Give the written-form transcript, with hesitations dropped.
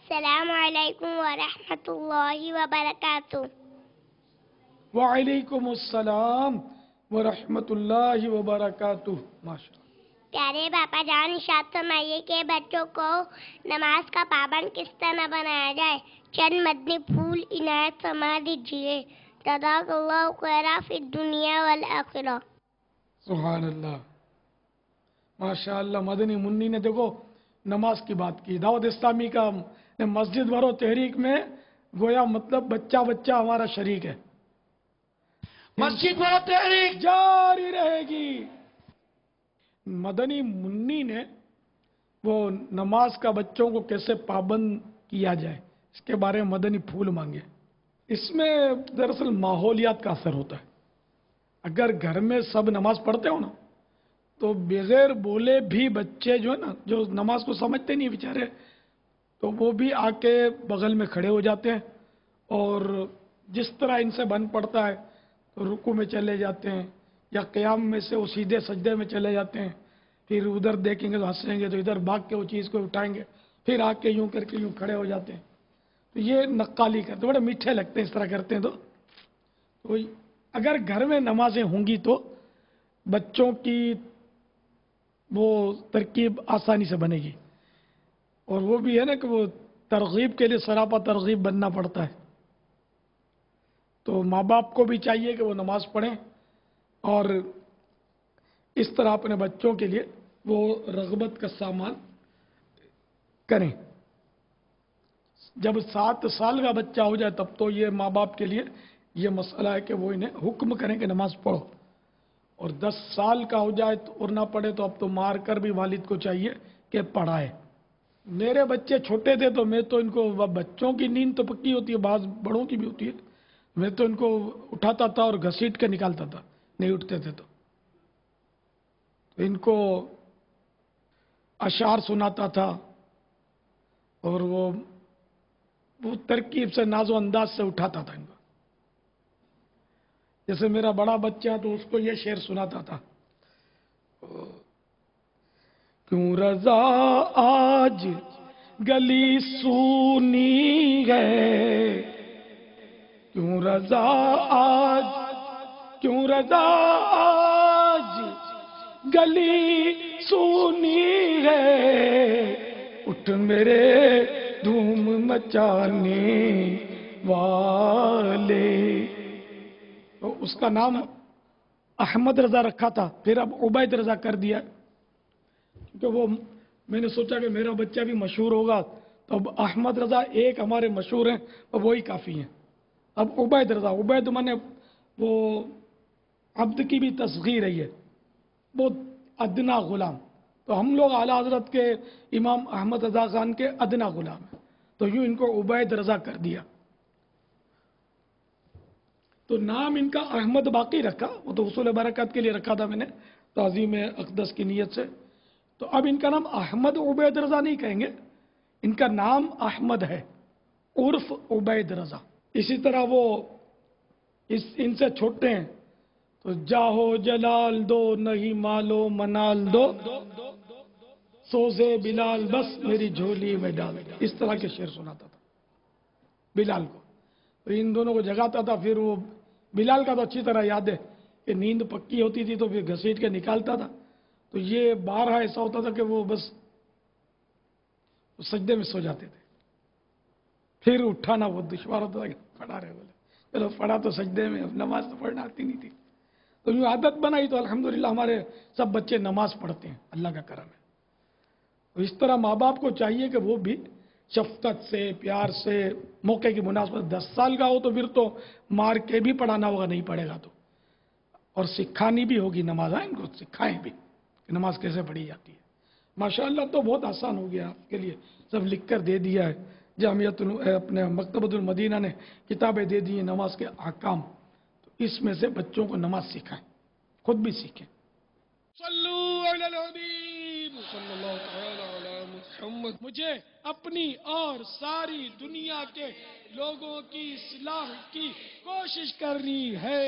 السلام علیکم ورحمۃ اللہ وبرکاتہ۔ وعلیکم السلام ورحمۃ اللہ وبرکاتہ۔ ماشاء اللہ۔ پیارے باپا جان، ارشاد فرمائیے کہ بچوں کو نماز کا پابند کس طرح بنایا جائے؟ چند مدنی پھول عنایت فرما دیجیے۔ جزاک اللہ خیرا فی الدنیا والآخرہ۔ سبحان اللہ، ماشاء اللہ۔ مدنی منی نے دیکھو نماز کی بات کی۔ دعوت اسلامی کا مسجد بھرو تحریک میں گویا مطلب بچہ بچہ ہمارا شریک ہے۔ مسجد بھرو تحریک جاری رہے گی۔ مدنی منی نے وہ نماز کا بچوں کو کیسے پابند کیا جائے اس کے بارے میں مدنی پھول مانگے۔ اس میں دراصل ماحولیات کا اثر ہوتا ہے۔ اگر گھر میں سب نماز پڑھتے ہو نا تو بغیر بولے بھی بچے جو ہے نا، جو نماز کو سمجھتے نہیں بیچارے، تو وہ بھی آ کے بغل میں کھڑے ہو جاتے ہیں، اور جس طرح ان سے بن پڑتا ہے تو رکوع میں چلے جاتے ہیں، یا قیام میں سے وہ سیدھے سجدے میں چلے جاتے ہیں، پھر ادھر دیکھیں گے تو ہنسیں گے، تو ادھر بھاگ کے وہ چیز کو اٹھائیں گے، پھر آ کے یوں کر کے یوں کھڑے ہو جاتے ہیں۔ تو یہ نقالی کرتے، بڑے میٹھے لگتے ہیں اس طرح کرتے ہیں۔ تو اگر گھر میں نمازیں ہوں گی تو بچوں کی وہ ترکیب آسانی سے بنے گی، اور وہ بھی ہے نا کہ وہ ترغیب کے لیے سراپا ترغیب بننا پڑتا ہے۔ تو ماں باپ کو بھی چاہیے کہ وہ نماز پڑھیں اور اس طرح اپنے بچوں کے لیے وہ رغبت کا سامان کریں۔ جب 7 سال کا بچہ ہو جائے تب تو یہ ماں باپ کے لیے یہ مسئلہ ہے کہ وہ انہیں حکم کریں کہ نماز پڑھو، اور 10 سال کا ہو جائے اور نہ پڑھے تو اب تو مار کر بھی والد کو چاہیے کہ پڑھائے۔ میرے بچے چھوٹے تھے تو میں تو ان کو، بچوں کی نیند تو پکی ہوتی ہے، بعض بڑوں کی بھی ہوتی ہے، میں تو ان کو اٹھاتا تھا اور گھسیٹ کے نکالتا تھا، نہیں اٹھتے تھے تو ان کو اشعار سناتا تھا، اور وہ ترکیب سے ناز و انداز سے اٹھاتا تھا ان کو۔ جیسے میرا بڑا بچہ تو اس کو یہ شعر سناتا تھا: کیوں رضا آج گلی سونی ہے، کیوں رضا آج گلی سونی ہے، اٹھ میرے دھوم مچانے والے۔ تو اس کا نام احمد رضا رکھا تھا، پھر اب عبید رضا کر دیا، کیونکہ وہ میں نے سوچا کہ میرا بچہ بھی مشہور ہوگا تو اب احمد رضا ایک ہمارے مشہور ہیں اور وہی کافی ہیں۔ اب عبید رضا، عبید مانے وہ عبد کی بھی تصغیر ہے، یہ وہ ادنا غلام، تو ہم لوگ اعلیٰ حضرت کے امام احمد رضا خان کے ادنا غلام ہیں، تو یوں ان کو عبید رضا کر دیا۔ تو نام ان کا احمد باقی رکھا، وہ تو حصول برکت کے لیے رکھا تھا میں نے تعظیم اقدس کی نیت سے۔ تو اب ان کا نام احمد عبید رضا نہیں کہیں گے، ان کا نام احمد ہے عرف عبید رضا۔ اسی طرح وہ ان سے چھوٹے ہیں تو جاہو جلال دو نہیں مالو منال دو، سوزے بلال بس میری جھولی میں ڈال دو، اس طرح کے شعر سناتا تھا بلال کو۔ تو ان دونوں کو جگاتا تھا، پھر وہ بلال کا تو اچھی طرح یاد ہے کہ نیند پکی ہوتی تھی تو پھر گھسیٹ کے نکالتا تھا، تو یہ بارہا ایسا ہوتا تھا کہ وہ بس سجدے میں سو جاتے تھے، پھر اٹھانا بہت دشوار ہوتا تھا کہ پڑھا رہے، بولے چلو پڑھا تو سجدے میں، اب نماز تو پڑھنا آتی نہیں تھی، تو یوں عادت بنائی تو الحمدللہ ہمارے سب بچے نماز پڑھتے ہیں، اللہ کا کرم ہے۔ تو اس طرح ماں باپ کو چاہیے کہ وہ بھی شفقت سے، پیار سے، موقع کی مناسبت، 10 سال کا ہو تو پھر تو مار کے بھی پڑھانا ہوگا، نہیں پڑھے گا تو، اور سکھانی بھی ہوگی نماز، ان کو سکھائیں بھی کہ نماز کیسے پڑھی جاتی ہے۔ ماشاءاللہ تو بہت آسان ہو گیا آپ کے لیے، سب لکھ کر دے دیا ہے، جامعۃ اپنے مکتبۃ المدینہ نے کتابیں دے دی ہیں نماز کے احکام، تو اس میں سے بچوں کو نماز سکھائیں، خود بھی سیکھیں۔ صلو علی الحبیب صلی اللہ تعالی علی محمد۔ مجھے اپنی اور ساری دنیا کے لوگوں کی اصلاح کی کوشش کرنی ہے۔